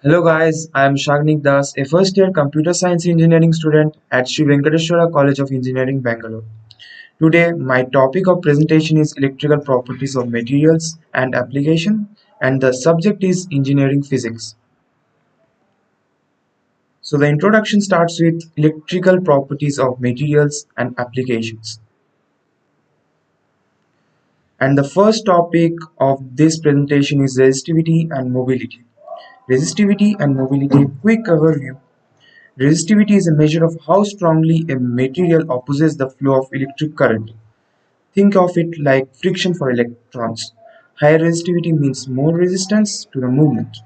Hello guys, I am Shagnik Das, a first year computer science engineering student at Sri Venkateswara College of Engineering, Bangalore. Today, my topic of presentation is electrical properties of materials and application, and the subject is engineering physics. So the introduction starts with electrical properties of materials and applications. And the first topic of this presentation is resistivity and mobility. Resistivity and mobility, quick overview. Resistivity is a measure of how strongly a material opposes the flow of electric current. Think of it like friction for electrons. Higher resistivity means more resistance to the movement.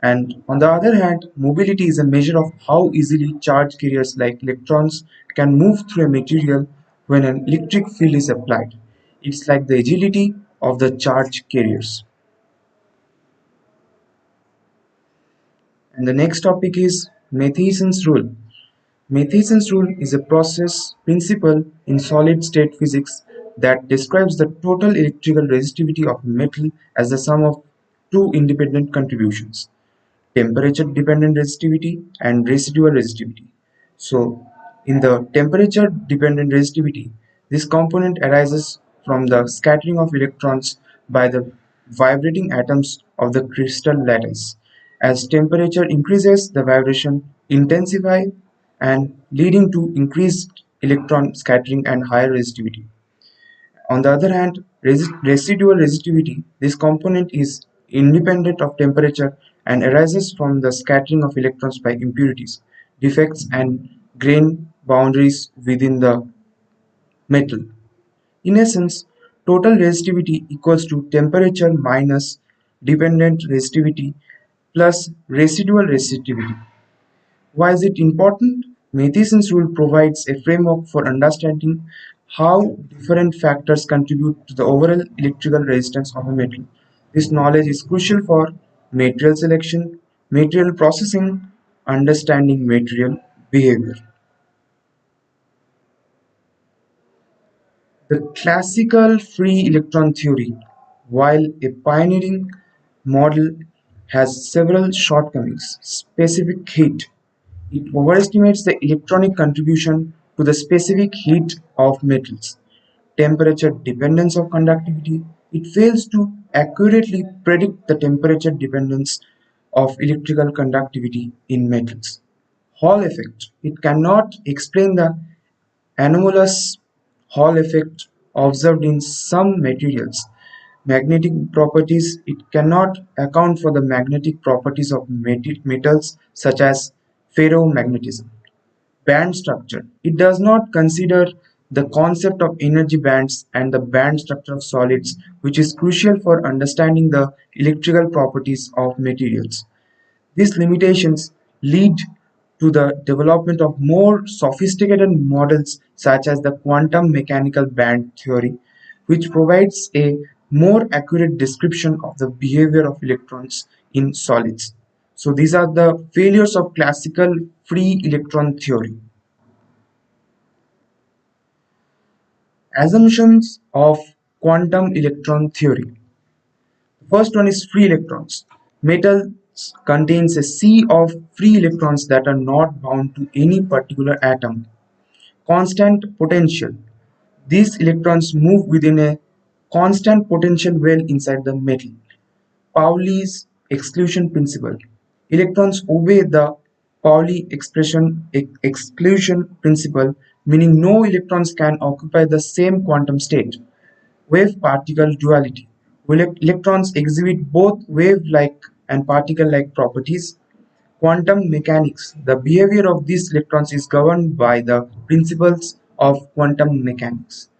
And on the other hand, mobility is a measure of how easily charge carriers like electrons can move through a material when an electric field is applied. It's like the agility of the charge carriers. And the next topic is Matheson's rule. Matheson's rule is a process principle in solid-state physics that describes the total electrical resistivity of a metal as the sum of two independent contributions, temperature-dependent resistivity and residual resistivity. So, in the temperature-dependent resistivity, this component arises from the scattering of electrons by the vibrating atoms of the crystal lattice. As temperature increases, the vibration intensifies and leading to increased electron scattering and higher resistivity. On the other hand, residual resistivity, this component is independent of temperature and arises from the scattering of electrons by impurities, defects and grain boundaries within the metal. In essence, total resistivity equals to temperature minus dependent resistivity plus residual resistivity. Why is it important? Matheson's rule provides a framework for understanding how different factors contribute to the overall electrical resistance of a metal. This knowledge is crucial for material selection, material processing, understanding material behavior. The classical free electron theory, while a pioneering model, has several shortcomings. Specific heat. It overestimates the electronic contribution to the specific heat of metals. Temperature dependence of conductivity. It fails to accurately predict the temperature dependence of electrical conductivity in metals. Hall effect. It cannot explain the anomalous Hall effect observed in some materials. Magnetic properties. It cannot account for the magnetic properties of metals such as ferromagnetism. Band structure. It does not consider the concept of energy bands and the band structure of solids, which is crucial for understanding the electrical properties of materials. These limitations lead to the development of more sophisticated models such as the quantum mechanical band theory, which provides a more accurate description of the behavior of electrons in solids. So these are the failures of classical free electron theory. Assumptions of quantum electron theory. The first one is free electrons. Metal contains a sea of free electrons that are not bound to any particular atom. Constant potential. These electrons move within a constant potential well inside the metal. Pauli's exclusion principle. Electrons obey the Pauli exclusion principle, meaning no electrons can occupy the same quantum state. Wave-particle duality. Electrons exhibit both wave-like and particle-like properties. Quantum mechanics. The behavior of these electrons is governed by the principles of quantum mechanics.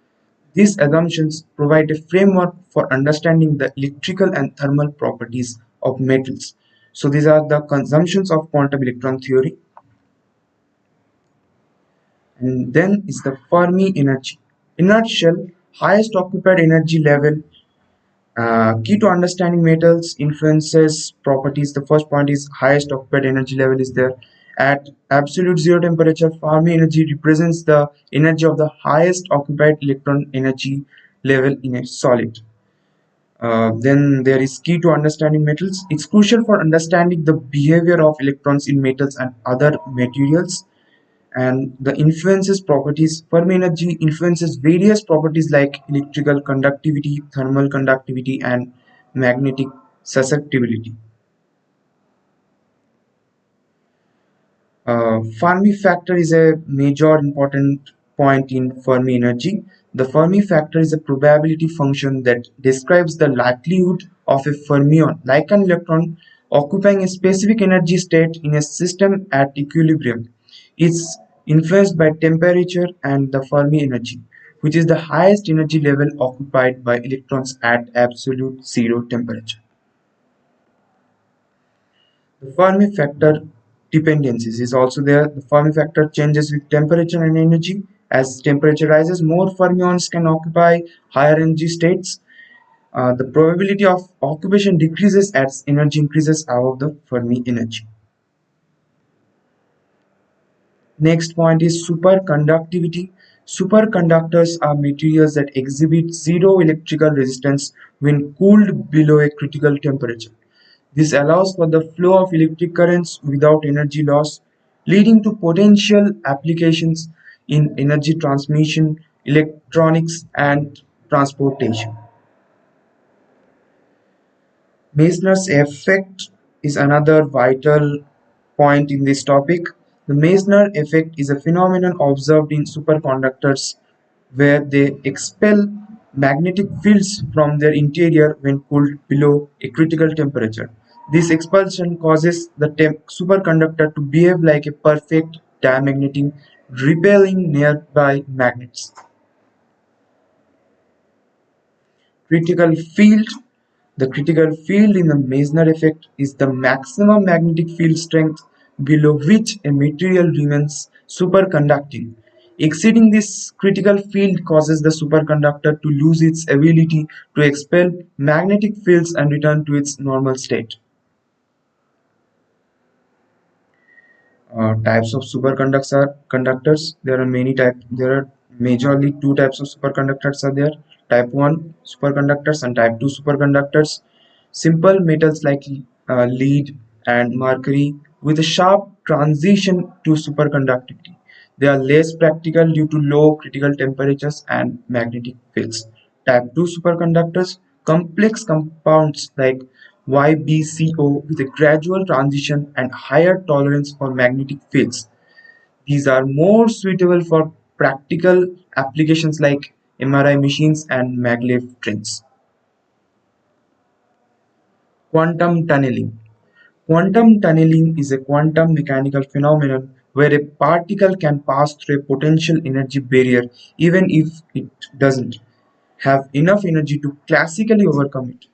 These assumptions provide a framework for understanding the electrical and thermal properties of metals. So these are the assumptions of quantum electron theory. And then is the Fermi energy. In a nutshell, highest occupied energy level. Key to understanding metals influences properties. The first point is highest occupied energy level is there. At absolute zero temperature, Fermi energy represents the energy of the highest occupied electron energy level in a solid. Then there is key to understanding metals. It's crucial for understanding the behavior of electrons in metals and other materials, and the influences properties. Fermi energy influences various properties like electrical conductivity, thermal conductivity, and magnetic susceptibility. Fermi factor is a major important point in Fermi energy. The Fermi factor is a probability function that describes the likelihood of a fermion, like an electron, occupying a specific energy state in a system at equilibrium. It's influenced by temperature and the Fermi energy, which is the highest energy level occupied by electrons at absolute zero temperature. The Fermi factor dependencies is also there. The Fermi factor changes with temperature and energy. As temperature rises, more fermions can occupy higher energy states. The probability of occupation decreases as energy increases above the Fermi energy. Next point is superconductivity. Superconductors are materials that exhibit zero electrical resistance when cooled below a critical temperature. This allows for the flow of electric currents without energy loss, leading to potential applications in energy transmission, electronics, and transportation. Meissner's effect is another vital point in this topic. The Meissner effect is a phenomenon observed in superconductors where they expel magnetic fields from their interior when cooled below a critical temperature. This expulsion causes the superconductor to behave like a perfect diamagnetic, repelling nearby magnets. Critical field. The critical field in the Meissner effect is the maximum magnetic field strength below which a material remains superconducting. Exceeding this critical field causes the superconductor to lose its ability to expel magnetic fields and return to its normal state. Types of superconductors are conductors. There are many types. There are majorly two types of superconductors are there. Type 1 superconductors and type 2 superconductors. Simple metals like lead and mercury with a sharp transition to superconductivity. They are less practical due to low critical temperatures and magnetic fields. Type 2 superconductors, complex compounds like YbCO with a gradual transition and higher tolerance for magnetic fields. These are more suitable for practical applications like MRI machines and maglev trains. Quantum tunneling. Quantum tunneling is a quantum mechanical phenomenon where a particle can pass through a potential energy barrier even if it doesn't have enough energy to classically overcome it.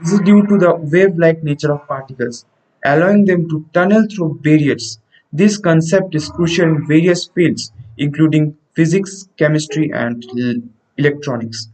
This is due to the wave-like nature of particles, allowing them to tunnel through barriers. This concept is crucial in various fields, including physics, chemistry, and electronics.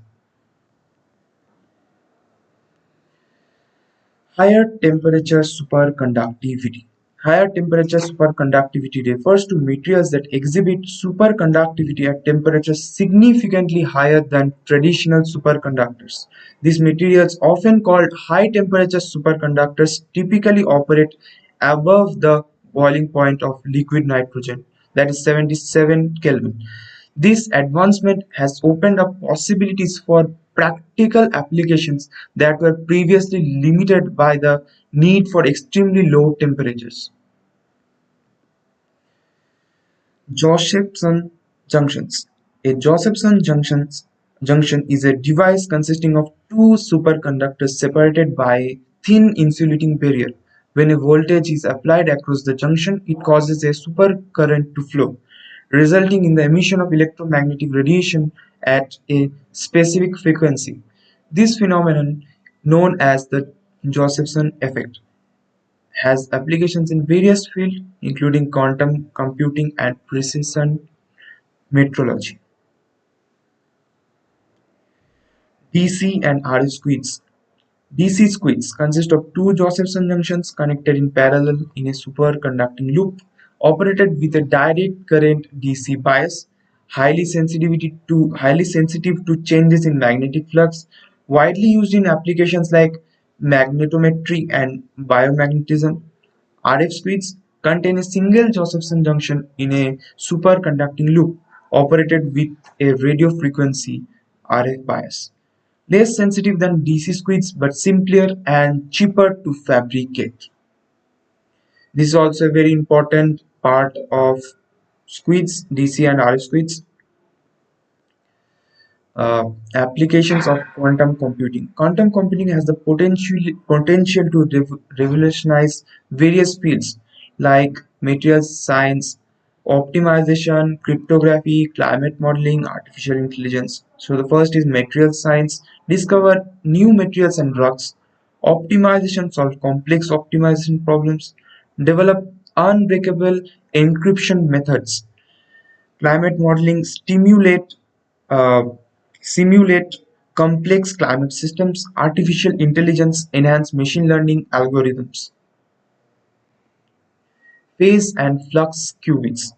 Higher temperature superconductivity. Higher temperature superconductivity refers to materials that exhibit superconductivity at temperatures significantly higher than traditional superconductors. These materials, often called high temperature superconductors, typically operate above the boiling point of liquid nitrogen, that is 77 Kelvin. This advancement has opened up possibilities for practical applications that were previously limited by the need for extremely low temperatures. Josephson junctions. A junction is a device consisting of two superconductors separated by a thin insulating barrier. When a voltage is applied across the junction, it causes a supercurrent to flow, resulting in the emission of electromagnetic radiation at a specific frequency. This phenomenon, known as the Josephson effect, has applications in various fields, including quantum computing and precision metrology. DC and RF squeeze. DC squeeze consist of two Josephson junctions connected in parallel in a superconducting loop, operated with a direct current DC bias, highly sensitive to changes in magnetic flux. Widely used in applications like magnetometry and biomagnetism. RF speeds contain a single Josephson junction in a superconducting loop operated with a radio frequency RF bias. Less sensitive than DC squids but simpler and cheaper to fabricate. This is also a very important part of squids, DC and RF squids. Applications of quantum computing. Quantum computing has the potential to revolutionize various fields like materials science, optimization, cryptography, climate modeling, artificial intelligence. So the first is materials science, discover new materials and drugs, optimization, solve complex optimization problems, develop unbreakable encryption methods, climate modeling uh, simulate complex climate systems, artificial intelligence enhance machine learning algorithms. Phase and flux qubits.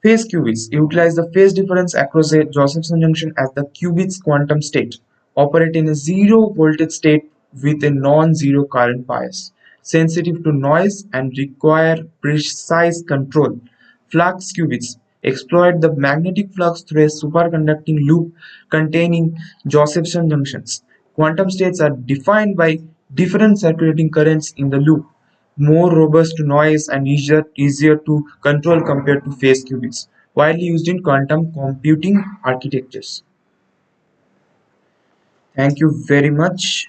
Phase qubits utilize the phase difference across a Josephson junction as the qubit's quantum state, operate in a zero voltage state with a non-zero current bias, sensitive to noise and require precise control. Flux qubits exploit the magnetic flux through a superconducting loop containing Josephson junctions. Quantum states are defined by different circulating currents in the loop, more robust to noise and easier to control compared to phase qubits, widely used in quantum computing architectures. Thank you very much.